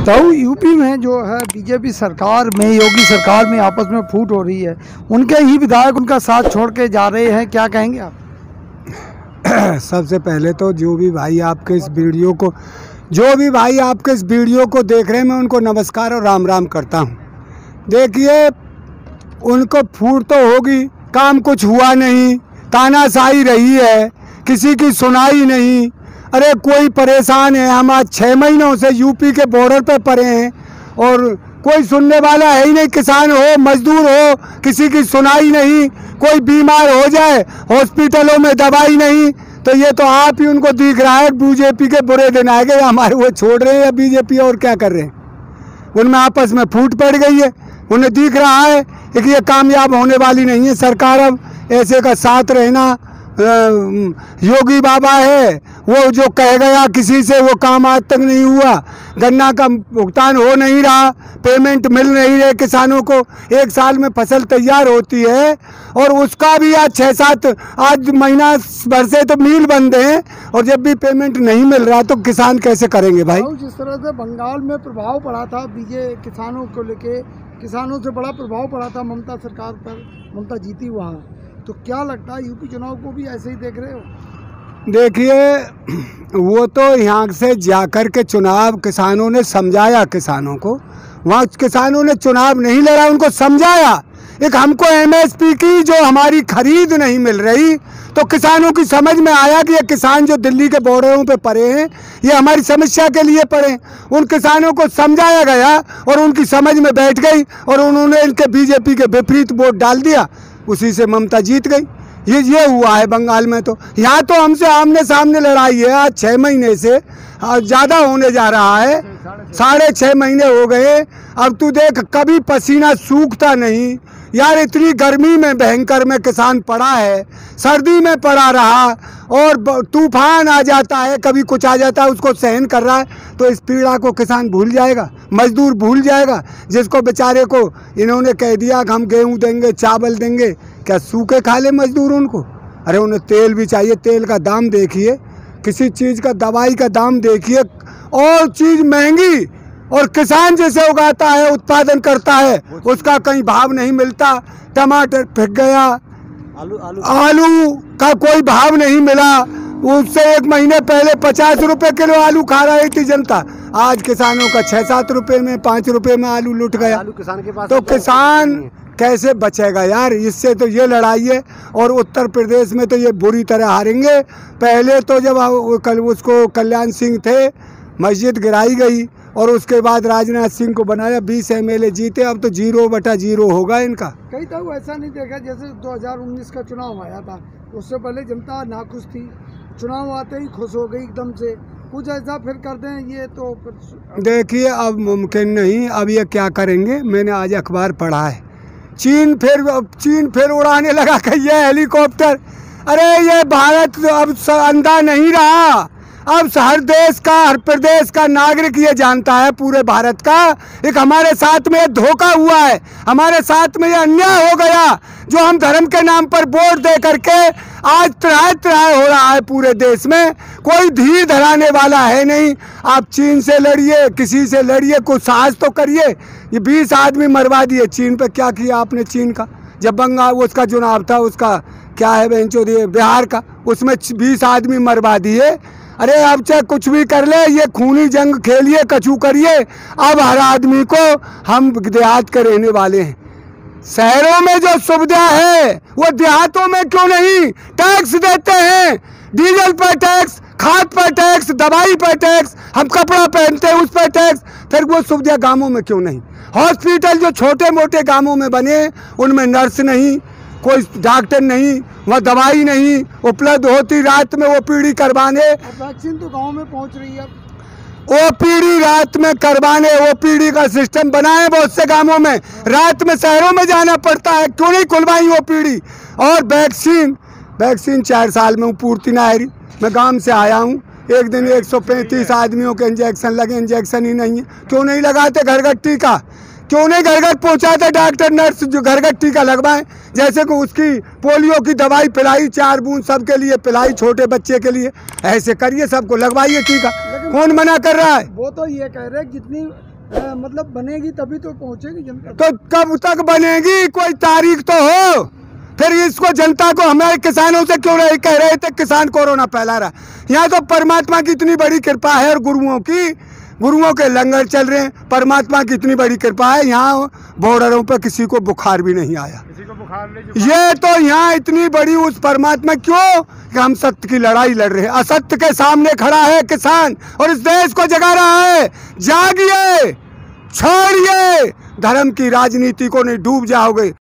तो यूपी में जो है बीजेपी सरकार में, योगी सरकार में आपस में फूट हो रही है, उनके ही विधायक उनका साथ छोड़ के जा रहे हैं, क्या कहेंगे आप? सबसे पहले तो जो भी भाई आपके इस वीडियो को देख रहे हैं, मैं उनको नमस्कार और राम राम करता हूं। देखिए, उनको फूट तो होगी, काम कुछ हुआ नहीं, तानाशाही रही है, किसी की सुनाई नहीं। अरे कोई परेशान है, हम आज 6 महीनों से यूपी के बॉर्डर पे पड़े हैं और कोई सुनने वाला है ही नहीं। किसान हो, मजदूर हो, किसी की सुनाई नहीं। कोई बीमार हो जाए, हॉस्पिटलों में दवाई नहीं। तो ये तो आप ही उनको दिख रहा है, बीजेपी के बुरे दिन आ गए, हमारे वो छोड़ रहे हैं या बीजेपी और क्या कर रहे हैं। उनमें आपस में फूट पड़ गई है, उन्हें दिख रहा है कि ये कामयाब होने वाली नहीं है सरकार। अब ऐसे का साथ रहना, योगी बाबा है, वो जो कह गया किसी से वो काम आज तक नहीं हुआ। गन्ना का भुगतान हो नहीं रहा, पेमेंट मिल नहीं रहे किसानों को। 1 साल में फसल तैयार होती है और उसका भी आज 6-7 आज महीना भर से तो मिल बंद है, और जब भी पेमेंट नहीं मिल रहा तो किसान कैसे करेंगे भाई? जिस तरह से बंगाल में प्रभाव पड़ा था किसानों को लेके, किसानों से बड़ा प्रभाव पड़ा था ममता सरकार पर, ममता जीती वहाँ, तो क्या लगता है यूपी चुनाव को भी ऐसे ही देख रहे हो? देखिए, वो तो यहाँ से जाकर के चुनाव किसानों ने समझाया, किसानों को वहाँ किसानों ने चुनाव नहीं लड़ा, उनको समझाया। एक हमको MSP की जो हमारी खरीद नहीं मिल रही, तो किसानों की समझ में आया कि ये किसान जो दिल्ली के बॉर्डरों पे पड़े हैं, ये हमारी समस्या के लिए पड़े। उन किसानों को समझाया गया और उनकी समझ में बैठ गई और उन्होंने इनके बीजेपी के विपरीत वोट डाल दिया, उसी से ममता जीत गई। ये हुआ है बंगाल में। तो यहाँ तो हमसे आमने सामने लड़ाई है आज 6 महीने से, ज़्यादा होने जा रहा है, 6.5 महीने हो गए। अब तू देख, कभी पसीना सूखता नहीं यार। इतनी गर्मी में भयंकर में किसान पड़ा है, सर्दी में पड़ा रहा, और तूफान आ जाता है, कभी कुछ आ जाता है, उसको सहन कर रहा है। तो इस पीड़ा को किसान भूल जाएगा, मजदूर भूल जाएगा, जिसको बेचारे को इन्होंने कह दिया कि हम गेहूँ देंगे, चावल देंगे, क्या सूखे खा ले मजदूर उनको? अरे उन्हें तेल भी चाहिए, तेल का दाम देखिए, किसी चीज़ का, दवाई का दाम देखिए, और चीज़ महंगी। और किसान जैसे उगाता है, उत्पादन करता है, उसका कहीं भाव नहीं मिलता। टमाटर फेंक गया, आलू का कोई भाव नहीं मिला। उससे 1 महीने पहले 50 रुपए किलो आलू खा रही थी जनता, आज किसानों का 6-7 रुपए में, 5 रुपए में आलू लुट गया। आलू किसान के पास तो किसान कैसे बचेगा यार? इससे तो ये लड़ाई है। और उत्तर प्रदेश में तो ये बुरी तरह हारेंगे। पहले तो जब उसको कल्याण सिंह थे, मस्जिद गिराई गई, और उसके बाद राजनाथ सिंह को बनाया, 20 MLA जीते। अब तो 0/0 होगा इनका। कई तो ऐसा नहीं देखा, जैसे 2019 का चुनाव आया था, उससे पहले जनता नाखुश थी, चुनाव आते ही खुश हो गई एकदम से। कुछ ऐसा फिर कर दें, ये तो देखिए अब मुमकिन नहीं। अब ये क्या करेंगे? मैंने आज अखबार पढ़ा है, चीन फिर उड़ाने लगा कहिए हेलीकॉप्टर। अरे ये भारत अब अंधा नहीं रहा। अब हर देश का, हर प्रदेश का नागरिक ये जानता है, पूरे भारत का, एक हमारे साथ में धोखा हुआ है, हमारे साथ में ये अन्याय हो गया, जो हम धर्म के नाम पर वोट दे करके आज त्राह हो रहा है पूरे देश में। कोई धीर धराने वाला है नहीं। आप चीन से लड़िए, किसी से लड़िए, कुछ साहस तो करिए। ये 20 आदमी मरवा दिए चीन पे। क्या किया आपने चीन का? जब बंगाल उसका चुनाव था, उसका क्या है बिहार का, उसमें 20 आदमी मरवा दिए। अरे अब चाहे कुछ भी कर ले, ये खूनी जंग खेलिए, कछू करिए। अब हर आदमी को, हम देहात के रहने वाले हैं, शहरों में जो सुविधा है वो देहातों में क्यों नहीं? टैक्स देते हैं, डीजल पर टैक्स, खाद पर टैक्स, दवाई पर टैक्स, हम कपड़ा पहनते हैं उस पर टैक्स, फिर वो सुविधा गांवों में क्यों नहीं? हॉस्पिटल जो छोटे मोटे गांवों में बने, उनमें नर्स नहीं, कोई डॉक्टर नहीं, वहाँ दवाई नहीं उपलब्ध होती। रात में OPD करवाने, वैक्सीन तो गांव में पहुंच रही है, OPD रात में करवाने, OPD का सिस्टम बनाए बहुत से गांवों में। रात में शहरों में जाना पड़ता है, क्यों नहीं खुलवाई OPD? और वैक्सीन 4 साल में पूर्ति ना है। मैं गांव से आया हूँ, एक दिन 135 आदमियों के इंजेक्शन लगे, इंजेक्शन ही नहीं है। क्यों नहीं लगाते घर घर टीका? क्यों नहीं घर घर पहुँचाते डॉक्टर नर्स जो घर घर टीका लगवाएं? जैसे कि उसकी पोलियो की दवाई पिलाई, 4 बूंद सबके लिए पिलाई, छोटे बच्चे के लिए। ऐसे करिए, सबको लगवाइए टीका। कौन मना कर रहा है? वो तो ये कह रहे हैं जितनी मतलब बनेगी तभी तो पहुंचेगी जनता। तो कब तक बनेगी, कोई तारीख तो हो। फिर इसको जनता को हमारे किसानों से क्यों नहीं कह रहे थे किसान कोरोना फैला रहा। यहाँ तो परमात्मा की इतनी बड़ी कृपा है और गुरुओं के लंगर चल रहे हैं। परमात्मा की इतनी बड़ी कृपा है, यहाँ बॉर्डरों पर किसी को बुखार भी नहीं आया। किसी को बुखार नहीं। ये तो यहाँ इतनी बड़ी उस परमात्मा क्यों कि हम सत्य की लड़ाई लड़ रहे हैं। असत्य के सामने खड़ा है किसान और इस देश को जगा रहा है। जागिए, छोड़िए, धर्म की राजनीति को नहीं डूब जाओगे।